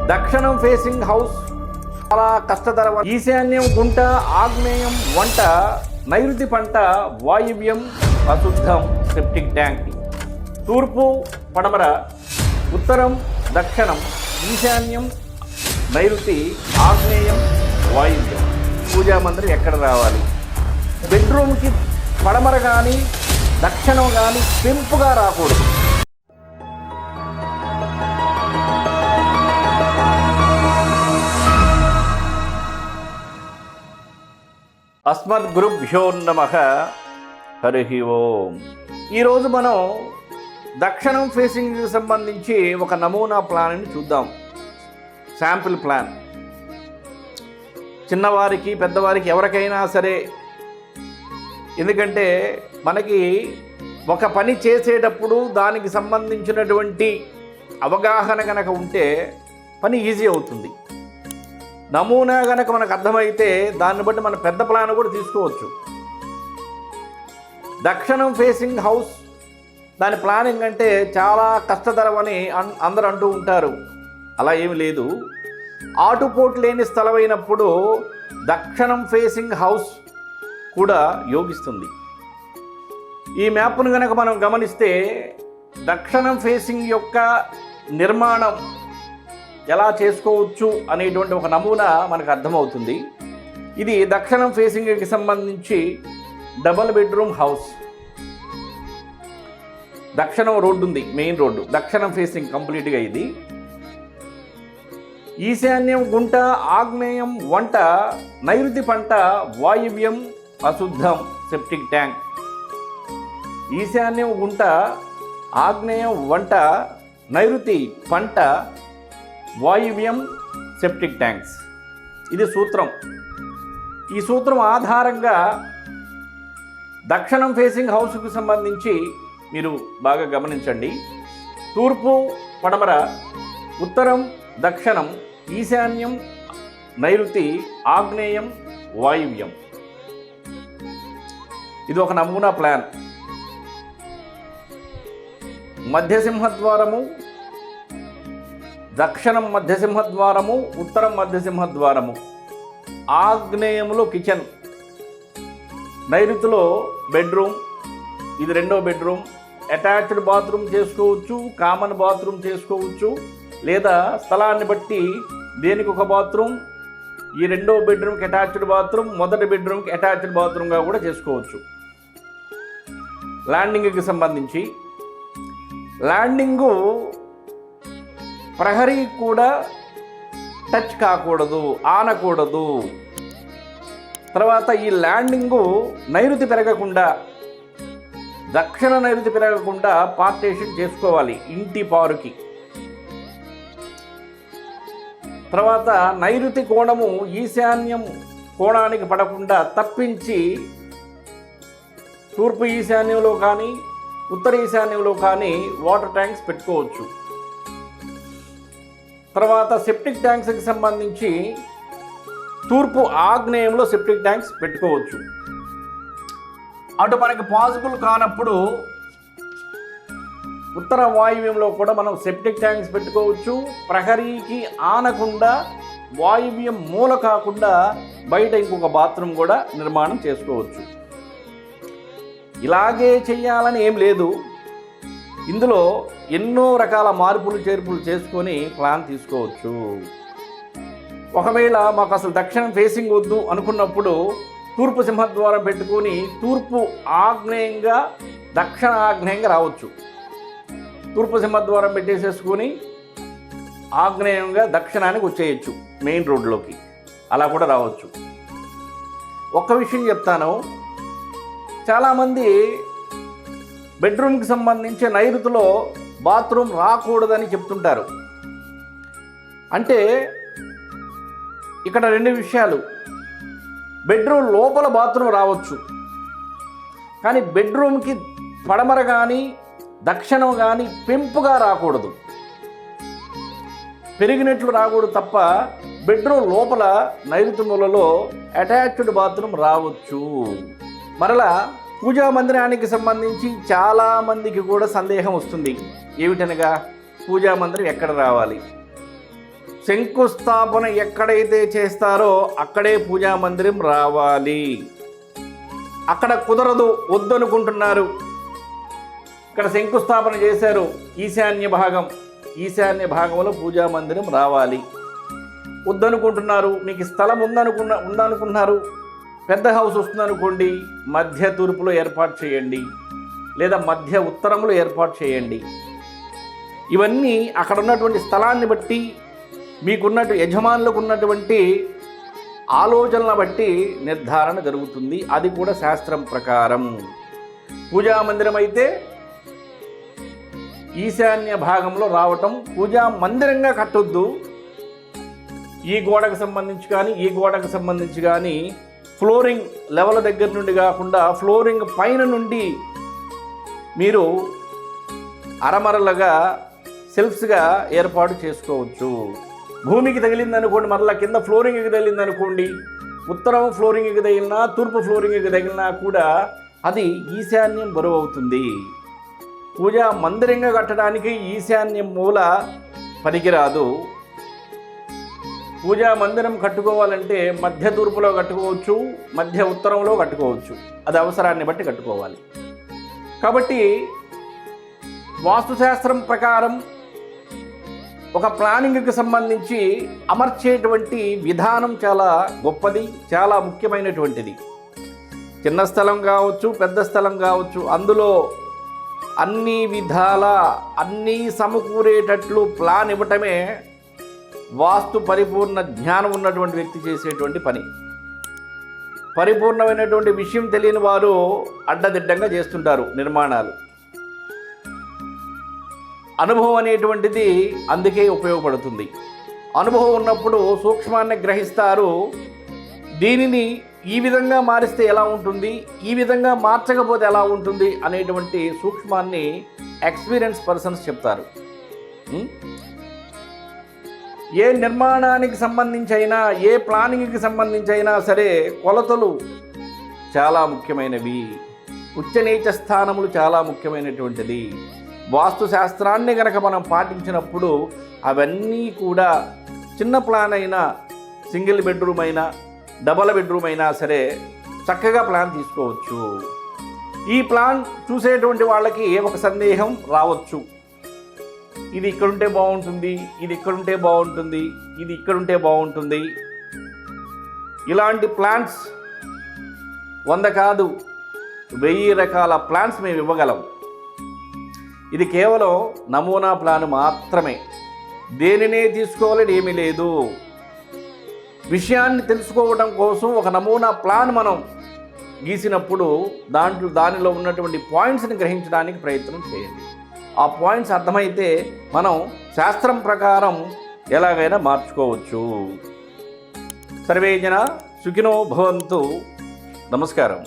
దక్షిణం facing house చాలా కష్టతరం. ఈశాన్యం గుంట, ఆగ్నేయం వంట, నైరుతి పంట, వాయువ్యం అశుద్ధం సెప్టిక్ ట్యాంక్. తూర్పు పడమర, ఉత్తరం దక్షిణం, ఈశాన్యం నైరుతి, ఆగ్నేయం వాయువ్యం. పూజా మందిరం ఎక్కడ రావాలి? బెడ్రూమ్కి పడమర కానీ దక్షిణం కానీ పెంపుగా రాకూడదు. అస్మద్ గురుభ్యో నమః. హరి ఓం. ఈరోజు మనం దక్షిణం ఫేసింగ్కి సంబంధించి ఒక నమూనా ప్లాన్ని చూద్దాం. Sample plan. చిన్నవారికి పెద్దవారికి ఎవరికైనా సరే, ఎందుకంటే మనకి ఒక పని చేసేటప్పుడు దానికి సంబంధించినటువంటి అవగాహన కనుక ఉంటే పని ఈజీ అవుతుంది. నమూనా కనుక మనకు అర్థమైతే దాన్ని బట్టి మన పెద్ద ప్లాన్ కూడా తీసుకోవచ్చు. దక్షిణం ఫేసింగ్ హౌస్ దాని ప్లానింగ్ అంటే చాలా కష్టతరం అని అందరూ అంటూ ఉంటారు. అలా ఏమి లేదు. ఆటుపోటు లేని స్థలమైనప్పుడు దక్షిణం ఫేసింగ్ హౌస్ కూడా యోగిస్తుంది. ఈ మ్యాప్ను కనుక మనం గమనిస్తే దక్షిణం ఫేసింగ్ యొక్క నిర్మాణం ఎలా చేసుకోవచ్చు అనేటువంటి ఒక నమూనా మనకు అర్థమవుతుంది. ఇది దక్షిణం ఫేసింగ్కి సంబంధించి డబల్ బెడ్రూమ్ హౌస్. దక్షిణం రోడ్డు ఉంది, మెయిన్ రోడ్డు, దక్షిణం ఫేసింగ్ కంప్లీట్గా ఇది. ఈశాన్యం గుంట, ఆగ్నేయం వంట, నైరుతి పంట, వాయువ్యం అశుద్ధం సెప్టిక్ ట్యాంక్. ఈశాన్యం గుంట, ఆగ్నేయం వంట, నైరుతి పంట, వాయువ్యం సెప్టిక్ ట్యాంక్స్. ఇది సూత్రం. ఈ సూత్రం ఆధారంగా దక్షిణం ఫేసింగ్ హౌస్కు సంబంధించి మీరు బాగా గమనించండి. తూర్పు పడమర, ఉత్తరం దక్షిణం, ఈశాన్యం నైరుతి, ఆగ్నేయం వాయువ్యం. ఇది ఒక నమూనా ప్లాన్. మధ్యసింహద్వారము, దక్షిణం మధ్యసింహద్వారము, ఉత్తరం మధ్యసింహద్వారము, ఆగ్నేయంలో కిచెన్, నైరుతిలో బెడ్రూమ్, ఇది రెండో బెడ్రూమ్. అటాచ్డ్ బాత్రూమ్ చేసుకోవచ్చు, కామన్ బాత్రూమ్ చేసుకోవచ్చు, లేదా స్థలాన్ని బట్టి దేనికి ఒక బాత్రూమ్, ఈ రెండో బెడ్రూమ్కి అటాచ్డ్ బాత్రూమ్, మొదటి బెడ్రూమ్కి అటాచ్డ్ బాత్రూమ్గా కూడా చేసుకోవచ్చు. ల్యాండింగ్కి సంబంధించి ల్యాండింగు ప్రహరీ కూడా టచ్ కాకూడదు, ఆనకూడదు. తర్వాత ఈ ల్యాండింగు నైరుతి పెరగకుండా, దక్షిణ నైరుతి పెరగకుండా పార్టేషన్ చేసుకోవాలి ఇంటి పారుకి. తర్వాత నైరుతి కోణము ఈశాన్యం కోణానికి పడకుండా తప్పించి తూర్పు ఈశాన్యంలో కానీ ఉత్తర ఈశాన్యంలో కానీ వాటర్ ట్యాంక్స్ పెట్టుకోవచ్చు. తర్వాత సెప్టిక్ ట్యాంక్స్కి సంబంధించి తూర్పు ఆగ్నేయంలో సెప్టిక్ ట్యాంక్స్ పెట్టుకోవచ్చు. అటు మనకి పాసిబుల్ కానప్పుడు ఉత్తర వాయువ్యంలో కూడా మనం సెప్టిక్ ట్యాంక్స్ పెట్టుకోవచ్చు. ప్రహరీకి ఆనకుండా, వాయువ్యం మూల కాకుండా బయట ఇంకొక బాత్రూమ్ కూడా నిర్మాణం చేసుకోవచ్చు. ఇలాగే చేయాలని ఏం లేదు. ఇందులో ఎన్నో రకాల మార్పులు చేర్పులు చేసుకొని ప్లాన్ తీసుకోవచ్చు. ఒకవేళ మాకు అసలు దక్షిణం ఫేసింగ్ వద్దు అనుకున్నప్పుడు తూర్పు సింహద్వారం పెట్టుకొని తూర్పు ఆగ్నేయంగా దక్షిణ ఆగ్నేయంగా రావచ్చు. తూర్పు సింహద్వారం పెట్టేసేసుకొని ఆగ్నేయంగా దక్షిణానికి వచ్చేయచ్చు మెయిన్ రోడ్లోకి. అలా కూడా రావచ్చు. ఒక్క విషయం చెప్తాను. చాలామంది బెడ్రూమ్కి సంబంధించి నైరుతిలో బాత్రూమ్ రాకూడదని చెప్తుంటారు. అంటే ఇక్కడ రెండు విషయాలు. బెడ్రూమ్ లోపల బాత్రూమ్ రావచ్చు, కానీ బెడ్రూమ్కి పడమర కానీ దక్షిణం కానీ పెంపుగా రాకూడదు. పెరిగినట్లు రాకూడదు తప్ప బెడ్రూమ్ లోపల నైరుతి మూలలో అటాచ్డ్ బాత్రూమ్ రావచ్చు. మరలా పూజా మందిరానికి సంబంధించి చాలామందికి కూడా సందేహం వస్తుంది. ఏమిటనగా పూజా మందిరం ఎక్కడ రావాలి? శంకుస్థాపన ఎక్కడైతే చేస్తారో అక్కడే పూజా మందిరం రావాలి. అక్కడ కుదరదు, వద్దనుకుంటున్నారు, ఇక్కడ శంకుస్థాపన చేశారు, ఈశాన్య భాగంలో పూజా మందిరం రావాలి, వద్దనుకుంటున్నారు, మీకు స్థలం ఉందనుకున్నారు, పెద్ద హౌస్ వస్తుందనుకోండి, మధ్య తూర్పులో ఏర్పాటు చేయండి, లేదా మధ్య ఉత్తరంలో ఏర్పాటు చేయండి. ఇవన్నీ అక్కడ ఉన్నటువంటి స్థలాన్ని బట్టి, మీకున్నట్టు యజమానులకు ఉన్నటువంటి ఆలోచనలను బట్టి నిర్ధారణ జరుగుతుంది. అది కూడా శాస్త్రం ప్రకారం. పూజా మందిరం అయితే ఈశాన్య భాగంలో రావటం, పూజా మందిరంగా కట్టొద్దు. ఈ గోడకు సంబంధించి కానీ ఫ్లోరింగ్ లెవెల్ దగ్గర నుండి కాకుండా ఫ్లోరింగ్ పైన నుండి మీరు అరమరలుగా సెల్ఫ్స్గా ఏర్పాటు చేసుకోవచ్చు. భూమికి తగిలిందనుకోండి, మరలా కింద ఫ్లోరింగ్కి తగిలిందనుకోండి, ఉత్తరం ఫ్లోరింగ్కి తగిలినా తూర్పు ఫ్లోరింగ్కి తగిలినా కూడా అది ఈశాన్యం బరువు అవుతుంది. పూజా మందిరంగా కట్టడానికి ఈశాన్యం మూల పనికిరాదు. పూజా మందిరం కట్టుకోవాలంటే మధ్య తూర్పులో కట్టుకోవచ్చు, మధ్య ఉత్తరంలో కట్టుకోవచ్చు. అది అవసరాన్ని బట్టి కట్టుకోవాలి. కాబట్టి వాస్తుశాస్త్రం ప్రకారం ఒక ప్లానింగ్కి సంబంధించి అమర్చేటువంటి విధానం చాలా గొప్పది, చాలా ముఖ్యమైనటువంటిది. చిన్న స్థలం కావచ్చు, పెద్ద స్థలం కావచ్చు, అందులో అన్ని విధాల అన్నీ సమకూరేటట్లు ప్లాన్ ఇవ్వటమే వాస్తు పరిపూర్ణ జ్ఞానం ఉన్నటువంటి వ్యక్తి చేసేటువంటి పని. పరిపూర్ణమైనటువంటి విషయం తెలియని వారు అడ్డదిడ్డంగా చేస్తుంటారు నిర్మాణాలు. అనుభవం అనేటువంటిది అందుకే ఉపయోగపడుతుంది. అనుభవం ఉన్నప్పుడు సూక్ష్మాన్ని గ్రహిస్తారు. దీనిని ఈ విధంగా మారిస్తే ఎలా ఉంటుంది, ఈ విధంగా మార్చకపోతే ఎలా ఉంటుంది అనేటువంటి సూక్ష్మాన్ని ఎక్స్పీరియన్స్ పర్సన్స్ చెప్తారు. ఏ నిర్మాణానికి సంబంధించి అయినా, ఏ ప్లానింగ్కి సంబంధించి అయినా సరే కొలతలు చాలా ముఖ్యమైనవి. ఉచ్చనీచ స్థానములు చాలా ముఖ్యమైనటువంటిది. వాస్తుశాస్త్రాన్ని కనుక మనం పాటించినప్పుడు అవన్నీ కూడా చిన్న ప్లాన్ అయినా, సింగిల్ బెడ్రూమ్ అయినా, డబల్ బెడ్రూమ్ అయినా సరే చక్కగా ప్లాన్ తీసుకోవచ్చు. ఈ ప్లాన్ చూసేటువంటి వాళ్ళకి ఒక సందేహం రావచ్చు. ఇది ఇక్కడుంటే బాగుంటుంది, ఇది ఇక్కడుంటే బాగుంటుంది, ఇది ఇక్కడుంటే బాగుంటుంది. ఇలాంటి ప్లాన్స్ 100 కాదు 1000 రకాల ప్లాన్స్ మేము ఇవ్వగలం. ఇది కేవలం నమూనా ప్లాన్ మాత్రమే. దేనినే తీసుకోవాలని ఏమీ లేదు. విషయాన్ని తెలుసుకోవడం కోసం ఒక నమూనా ప్లాన్ మనం గీసినప్పుడు దానిలో ఉన్నటువంటి పాయింట్స్ని గ్రహించడానికి ప్రయత్నం చేయండి. ఆ పాయింట్స్ అర్థమైతే మనం శాస్త్రం ప్రకారం ఎలాగైనా మార్చుకోవచ్చు. సర్వే జన సుఖినో భవంతు. నమస్కారం.